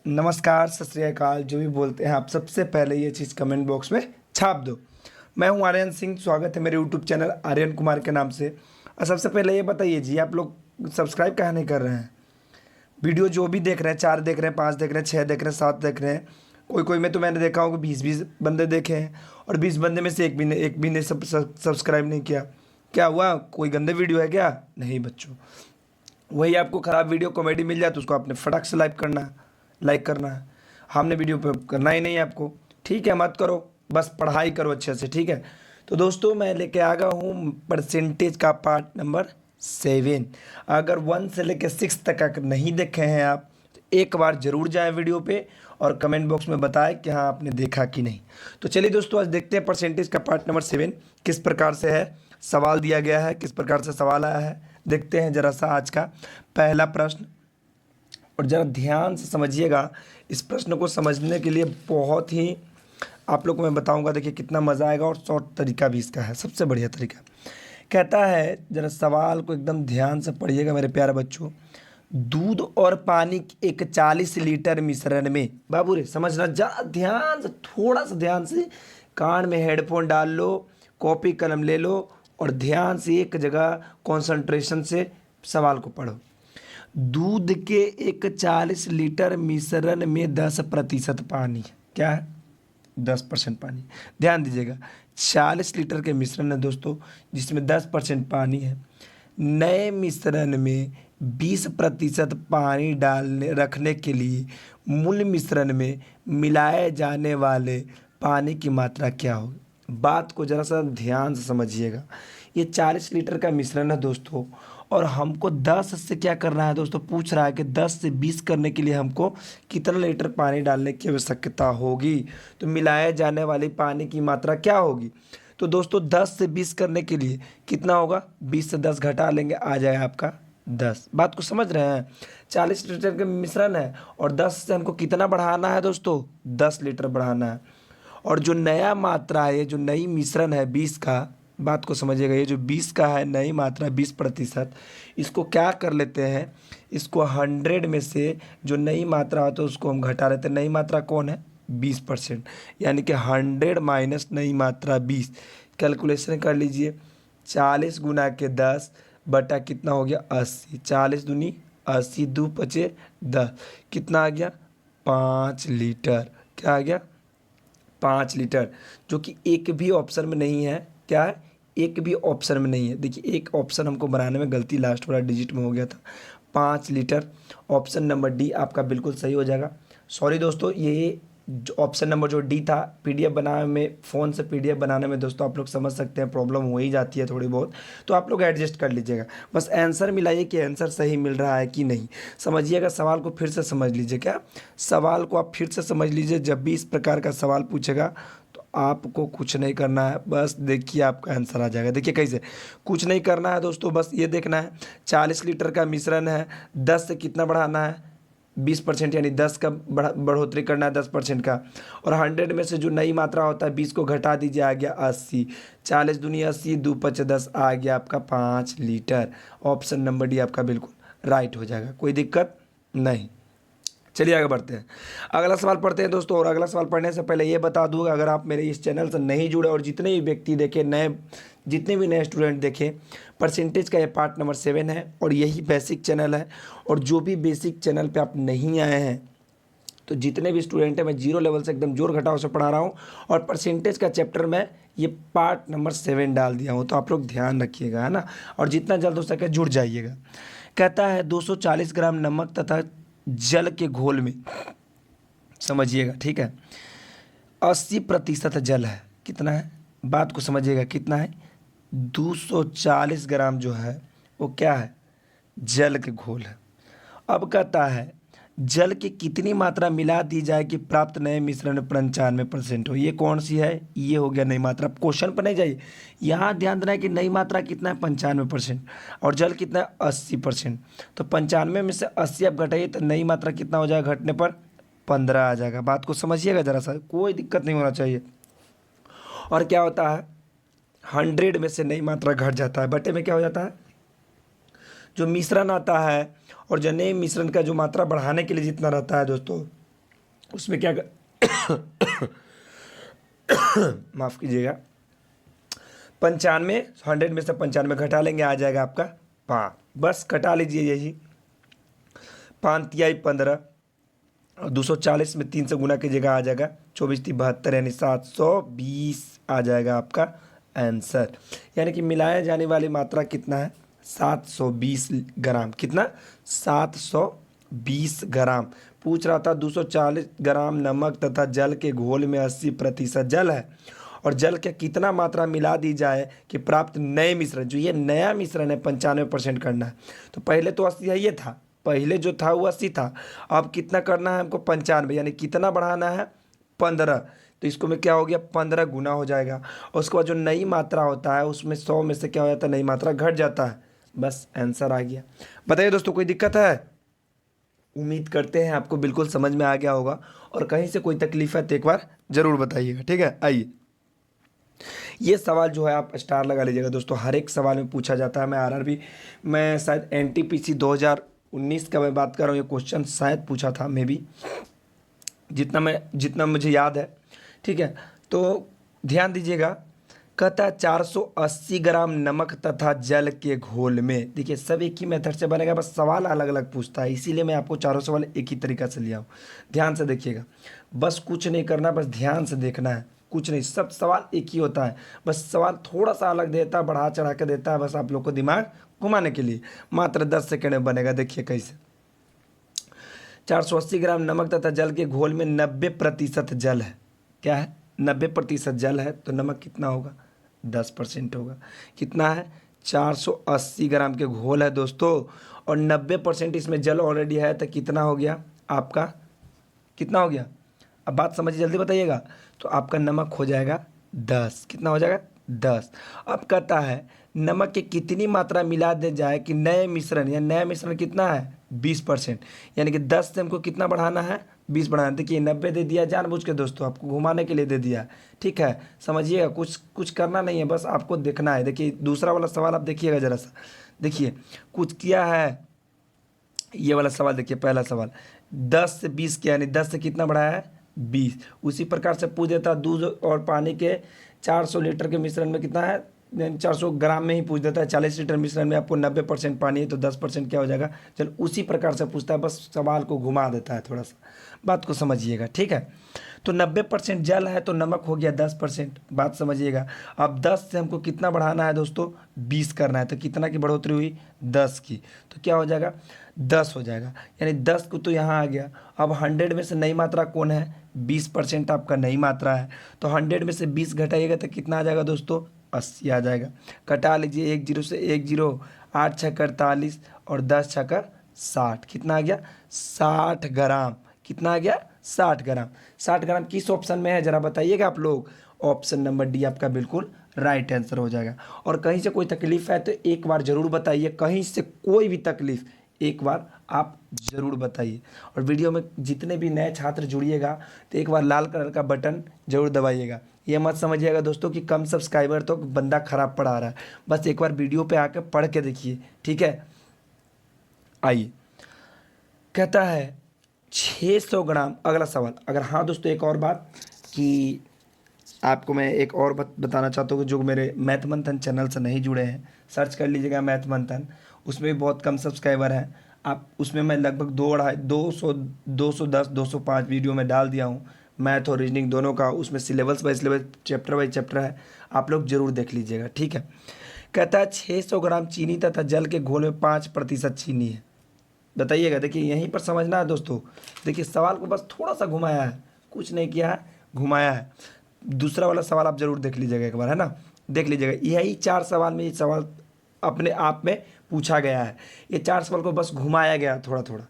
नमस्कार, सत श्री अकाल, जो भी बोलते हैं आप सबसे पहले ये चीज़ कमेंट बॉक्स में छाप दो। मैं हूं आर्यन सिंह, स्वागत है मेरे यूट्यूब चैनल आर्यन कुमार के नाम से। और सबसे पहले ये बताइए जी, आप लोग सब्सक्राइब काहे नहीं कर रहे हैं? वीडियो जो भी देख रहे हैं, 4 देख रहे हैं, 5 देख रहे हैं, 6 देख रहे हैं, 7 देख रहे हैं, कोई कोई में तो मैंने देखा होगा 20-20 बंदे देखे हैं और 20 बंदे में से एक भी ने सब्सक्राइब नहीं किया। क्या हुआ? कोई गंदे वीडियो है क्या? नहीं बच्चों, वही आपको ख़राब वीडियो कॉमेडी मिल जाए तो उसको आपने फटाक से लाइक करना है। हमने वीडियो पे करना ही नहीं है आपको। ठीक है, मत करो, बस पढ़ाई करो अच्छे से। ठीक है, तो दोस्तों मैं लेके आ गया हूँ परसेंटेज का पार्ट नंबर 7। अगर 1 से लेकर 6 तक अगर नहीं देखे हैं आप तो एक बार ज़रूर जाएं वीडियो पे और कमेंट बॉक्स में बताएं कि हाँ आपने देखा कि नहीं। तो चलिए दोस्तों, आज देखते हैं परसेंटेज का पार्ट नंबर 7 किस प्रकार से है, सवाल दिया गया है, किस प्रकार से सवाल आया है। देखते हैं जरा सा आज का पहला प्रश्न, और ज़रा ध्यान से समझिएगा। इस प्रश्न को समझने के लिए बहुत ही आप लोग को मैं बताऊंगा, देखिए कितना मज़ा आएगा। और शॉर्ट तरीका भी इसका है, सबसे बढ़िया तरीका। कहता है, ज़रा सवाल को एकदम ध्यान से पढ़िएगा मेरे प्यारे बच्चों। दूध और पानी के एक 40 लीटर मिश्रण में, बाबू रे समझना, ज़रा ध्यान से, थोड़ा सा ध्यान से, कान में हेडफोन डाल लो, कॉपी कलम ले लो और ध्यान से एक जगह कंसंट्रेशन से सवाल को पढ़ो। दूध के एक 40 लीटर मिश्रण में 10% पानी, क्या है? 10% पानी। ध्यान दीजिएगा, 40 लीटर के मिश्रण है दोस्तों, जिसमें 10% पानी है। नए मिश्रण में 20% पानी डालने रखने के लिए मूल मिश्रण में मिलाए जाने वाले पानी की मात्रा क्या होगी? बात को ज़रा सा ध्यान से समझिएगा। ये 40 लीटर का मिश्रण है दोस्तों, और हमको 10 से क्या करना है दोस्तों? पूछ रहा है कि 10 से 20 करने के लिए हमको कितना लीटर पानी डालने की आवश्यकता होगी। तो मिलाए जाने वाली पानी की मात्रा क्या होगी? तो दोस्तों 10 से 20 करने के लिए कितना होगा? 20 से 10 घटा लेंगे, आ जाएगा आपका 10। बात को समझ रहे हैं? 40 लीटर का मिश्रण है और 10 से हमको कितना बढ़ाना है दोस्तों? 10 लीटर बढ़ाना है। और जो नया मात्रा है, जो नई मिश्रण है 20 का, बात को समझिएगा, ये जो 20 का है नई मात्रा 20%, इसको क्या कर लेते हैं? इसको 100 में से जो नई मात्रा होता है उसको हम घटा लेते हैं। नई मात्रा कौन है? 20%, यानी कि 100 माइनस नई मात्रा 20। कैलकुलेशन कर लीजिए, 40 गुना के 10 बटा कितना हो गया? 80। 40 दूनी 80, 2 पचे 10, कितना आ गया? 5 लीटर। क्या आ गया? 5 लीटर, जो कि एक भी ऑप्शन में नहीं है। क्या है? एक भी ऑप्शन में नहीं है। देखिए, एक ऑप्शन हमको बनाने में गलती लास्ट वाला डिजिट में हो गया था। 5 लीटर, ऑप्शन नंबर डी आपका बिल्कुल सही हो जाएगा। सॉरी दोस्तों, ये जो ऑप्शन नंबर जो डी था, पीडीएफ बनाने में, फ़ोन से पीडीएफ बनाने में दोस्तों आप लोग समझ सकते हैं प्रॉब्लम हो ही जाती है थोड़ी बहुत, तो आप लोग एडजस्ट कर लीजिएगा। बस आंसर मिलाइए कि आंसर सही मिल रहा है कि नहीं। समझिएगा, सवाल को फिर से समझ लीजिए। क्या सवाल को आप फिर से समझ लीजिए। जब भी इस प्रकार का सवाल पूछेगा तो आपको कुछ नहीं करना है, बस देखिए आपका आंसर आ जाएगा। देखिए कैसे, कुछ नहीं करना है दोस्तों, बस ये देखना है 40 लीटर का मिश्रण है, 10 से कितना बढ़ाना है? 20%, यानी 10 का बढ़ोतरी करना है 10% का। और 100 में से जो नई मात्रा होता है 20 को घटा दीजिए, आ गया 80। 40 दूनी 80, 2 पचे 10, आ गया आपका 5 लीटर। ऑप्शन नंबर डी आपका बिल्कुल राइट हो जाएगा, कोई दिक्कत नहीं। चलिए आगे बढ़ते हैं, अगला सवाल पढ़ते हैं दोस्तों। और अगला सवाल पढ़ने से पहले ये बता दूंगा, अगर आप मेरे इस चैनल से नहीं जुड़े और जितने भी व्यक्ति देखे नए, जितने भी नए स्टूडेंट देखे, परसेंटेज का ये पार्ट नंबर 7 है और यही बेसिक चैनल है। और जो भी बेसिक चैनल पे आप नहीं आए हैं, तो जितने भी स्टूडेंट हैं मैं 0 लेवल से एकदम जोड़ घटाव से पढ़ा रहा हूँ, और परसेंटेज का चैप्टर में ये पार्ट नंबर 7 डाल दिया हूँ। तो आप लोग ध्यान रखिएगा, है ना, और जितना जल्द हो सके जुड़ जाइएगा। कहता है 240 ग्राम नमक तथा जल के घोल में, समझिएगा ठीक है, 80% जल है। कितना है? बात को समझिएगा, कितना है? 240 ग्राम जो है वो क्या है? जल के घोल है। अब कहता है जल की कितनी मात्रा मिला दी जाए कि प्राप्त नए मिश्रण 95% हो। ये कौन सी है? ये हो गया नई मात्रा। क्वेश्चन पर नहीं जाइए, यहाँ ध्यान देना है कि नई मात्रा कितना है? 95%, और जल कितना है? 80%। तो 95 में से 80 आप घटाइए तो नई मात्रा कितना हो जाएगा? घटने पर 15 आ जाएगा। बात को समझिएगा ज़रा सा, कोई दिक्कत नहीं होना चाहिए। और क्या होता है? 100 में से नई मात्रा घट जाता है, बटे में क्या हो जाता है? जो मिश्रण आता है और जो नए मिश्रण का जो मात्रा बढ़ाने के लिए जितना रहता है दोस्तों, उसमें क्या माफ़ कीजिएगा, 95, 100 में से 95 घटा लेंगे, आ जाएगा आपका 5। बस घटा लीजिए यही, 5 तिहाई 15 और 240 में 3 से गुना कीजिएगा, आ जाएगा 24×3 = 72, यानी 720 आ जाएगा आपका आंसर। यानी कि मिलाया जाने वाली मात्रा कितना है, 720 ग्राम। कितना, 720 ग्राम। पूछ रहा था 240 ग्राम नमक तथा जल के घोल में 80% जल है, और जल के कितना मात्रा मिला दी जाए कि प्राप्त नए मिश्रण, जो ये नया मिश्रण है 95% करना है। तो पहले तो 80 है, ये था पहले जो था वो 80 था, अब कितना करना है हमको 95, यानी कितना बढ़ाना है 15। तो इसको में क्या हो गया, 15 गुना हो जाएगा। और उसके बाद जो नई मात्रा होता है उसमें 100 में से क्या हो जाता है, नई मात्रा घट जाता है। बस आंसर आ गया। बताइए दोस्तों, कोई दिक्कत है? उम्मीद करते हैं आपको बिल्कुल समझ में आ गया होगा, और कहीं से कोई तकलीफ है तो एक बार ज़रूर बताइएगा, ठीक है। आइए, ये सवाल जो है आप स्टार लगा लीजिएगा दोस्तों, हर एक सवाल में पूछा जाता है। मैं आरआरबी, मैं शायद एनटीपीसी 2019 का मैं बात कर रहा हूँ, ये क्वेश्चन शायद पूछा था, मे बी, जितना मुझे याद है, ठीक है। तो ध्यान दीजिएगा, कहता है 480 ग्राम नमक तथा जल के घोल में। देखिए सब एक ही मेथड से बनेगा, बस सवाल अलग अलग पूछता है, इसीलिए मैं आपको चारों सवाल एक ही तरीका से लिया हूँ। ध्यान से देखिएगा, बस कुछ नहीं करना, बस ध्यान से देखना है, कुछ नहीं, सब सवाल एक ही होता है, बस सवाल थोड़ा सा अलग देता है, बढ़ा चढ़ा के देता है, बस आप लोग को दिमाग घुमाने के लिए। मात्र 10 सेकेंड में बनेगा। देखिए कैसे, 480 ग्राम नमक तथा जल के घोल में 90% जल है। क्या है, 90% जल है, तो नमक कितना होगा, 10% होगा। कितना है, 480 ग्राम के घोल है दोस्तों, और 90% इसमें जल ऑलरेडी है, तो कितना हो गया आपका, कितना हो गया, अब बात समझिए, जल्दी बताइएगा। तो आपका नमक हो जाएगा 10। कितना हो जाएगा, 10। अब कहता है नमक की कितनी मात्रा मिला दे जाए कि नए मिश्रण, या नया मिश्रण कितना है 20%, यानी कि 10 से हमको कितना बढ़ाना है, 20 बढ़ाना है। देखिए 90 दे दिया जानबूझ के दोस्तों, आपको घुमाने के लिए दे दिया, ठीक है। समझिएगा, कुछ करना नहीं है, बस आपको देखना है। देखिए दूसरा वाला सवाल आप देखिएगा जरा सा, देखिए कुछ किया है, ये वाला सवाल देखिए, पहला सवाल 10 से 20 किया, यानी 10 से कितना बढ़ाया है, 20। उसी प्रकार से पूछ देता दूध और पानी के 400 लीटर के मिश्रण में कितना है, 400 ग्राम में ही पूछ देता है। 40 लीटर मिश्रण में आपको 90% पानी है, तो 10% क्या हो जाएगा। चल उसी प्रकार से पूछता है, बस सवाल को घुमा देता है थोड़ा सा, बात को समझिएगा, ठीक है। तो 90% जल है, तो नमक हो गया 10%, बात समझिएगा। अब 10 से हमको कितना बढ़ाना है दोस्तों, 20 करना है, तो कितना की बढ़ोतरी हुई, 10 की, तो क्या हो जाएगा, 10 हो जाएगा, यानी 10 को तो यहाँ आ गया। अब 100 में से नई मात्रा कौन है, 20% आपका नई मात्रा है, तो 100 में से 20 घटाइएगा तो कितना आ जाएगा दोस्तों, 80 आ जाएगा। कटा लीजिए, 1 0 से 1 0, 8 छः 48 और 10 छः 60, कितना आ गया, 60 ग्राम। कितना आ गया, 60 ग्राम। 60 ग्राम किस ऑप्शन में है जरा बताइएगा आप लोग। ऑप्शन नंबर डी आपका बिल्कुल राइट आंसर हो जाएगा। और कहीं से कोई तकलीफ है तो एक बार ज़रूर बताइए, कहीं से कोई भी तकलीफ एक बार आप ज़रूर बताइए। और वीडियो में जितने भी नए छात्र जुड़िएगा तो एक बार लाल कलर का बटन ज़रूर दबाइएगा। ये मत समझिएगा दोस्तों कि कम सब्सक्राइबर तो बंदा ख़राब पढ़ा रहा है, बस एक बार वीडियो पे आकर पढ़ के देखिए, ठीक है। आइए, कहता है 600 ग्राम, अगला सवाल। अगर हाँ दोस्तों, एक और बात कि आपको मैं एक और बताना चाहता हूँ कि जो मेरे मैथ मंथन चैनल से नहीं जुड़े हैं, सर्च कर लीजिएगा मैथ मंथन, उसमें भी बहुत कम सब्सक्राइबर हैं आप। उसमें मैं लगभग 210 205 वीडियो में डाल दिया हूँ, मैथ और रीजनिंग दोनों का। उसमें syllabus by syllabus, chapter by chapter है, आप लोग ज़रूर देख लीजिएगा, ठीक है। कहता है 600 ग्राम चीनी तथा जल के घोल में 5% चीनी है। बताइएगा, देखिए यहीं पर समझना है दोस्तों। देखिए सवाल को बस थोड़ा सा घुमाया है, कुछ नहीं किया है, घुमाया है। दूसरा वाला सवाल आप जरूर देख लीजिएगा एक बार, है ना, देख लीजिएगा। यही 4 सवाल में, ये सवाल अपने आप में पूछा गया है। ये 4 सवाल को बस घुमाया गया थोड़ा थोड़ा।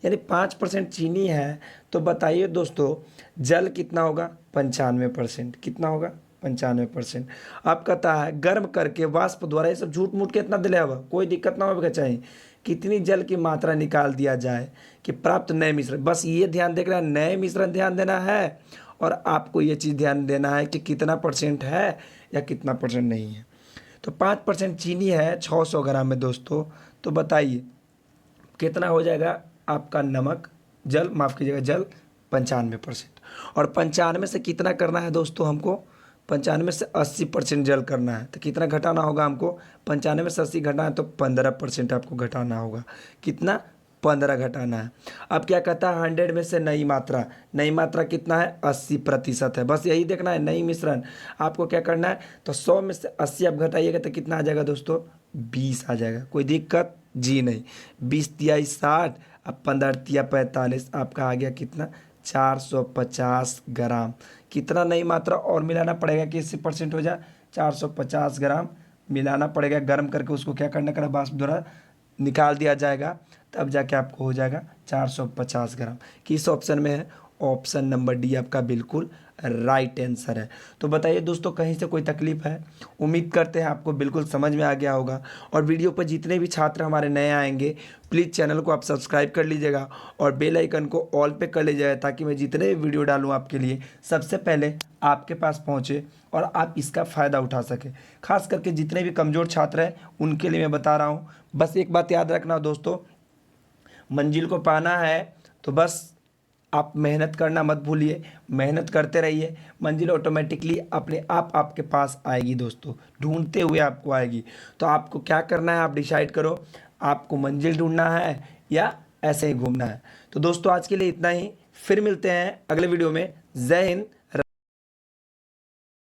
यानी 5% चीनी है, तो बताइए दोस्तों जल कितना होगा, 95%। कितना होगा, 95%। आप कहता है गर्म करके वाष्प द्वारा, ये सब झूठ मूठ के इतना दिले हुआ, कोई दिक्कत ना होगा चाहिए, कितनी जल की मात्रा निकाल दिया जाए कि प्राप्त नए मिश्रण। बस ये ध्यान देना है, नए मिश्रण ध्यान देना है, और आपको ये चीज़ ध्यान देना है कि कितना % है या कितना % नहीं है। तो 5% चीनी है 600 ग्राम में दोस्तों, तो बताइए कितना हो जाएगा आपका नमक, जल, माफ़ कीजिएगा जल 95%। और 95 से कितना करना है दोस्तों हमको, 95 से 80% जल करना है। तो कितना घटाना होगा हमको, 95 से 80 घटाना है तो 15% आपको घटाना होगा। कितना, 15 घटाना है। अब क्या कहता है 100 में से नई मात्रा, नई मात्रा कितना है, 80% है। बस यही देखना है, नई मिश्रण आपको क्या करना है। तो 100 में से 80 आप घटाइएगा तो कितना आ जाएगा दोस्तों, 20 आ जाएगा। कोई दिक्कत जी नहीं। 20 तिया 60, अब 15 तिया 45, आपका आ गया कितना, 450 ग्राम। कितना नई मात्रा और मिलाना पड़ेगा कि 80% हो जाए, 450 ग्राम मिलाना पड़ेगा। गर्म करके उसको क्या करना का, वाष्प द्वारा निकाल दिया जाएगा, तब जाके आपको हो जाएगा 450 ग्राम। किस ऑप्शन में है, ऑप्शन नंबर डी आपका बिल्कुल राइट आंसर है। तो बताइए दोस्तों, कहीं से कोई तकलीफ है? उम्मीद करते हैं आपको बिल्कुल समझ में आ गया होगा। और वीडियो पर जितने भी छात्र हमारे नए आएंगे, प्लीज़ चैनल को आप सब्सक्राइब कर लीजिएगा और बेल आइकन को ऑल पे कर लीजिएगा, ताकि मैं जितने भी वीडियो डालूँ आपके लिए सबसे पहले आपके पास पहुँचे और आप इसका फ़ायदा उठा सकें। खास करके जितने भी कमज़ोर छात्र हैं उनके लिए मैं बता रहा हूँ। बस एक बात याद रखना दोस्तों, मंजिल को पाना है तो बस आप मेहनत करना मत भूलिए, मेहनत करते रहिए। मंजिल ऑटोमेटिकली अपने आप आपके पास आएगी दोस्तों, ढूंढते हुए आपको आएगी। तो आपको क्या करना है, आप डिसाइड करो, आपको मंजिल ढूंढना है या ऐसे ही घूमना है। तो दोस्तों आज के लिए इतना ही, फिर मिलते हैं अगले वीडियो में। जय हिंद,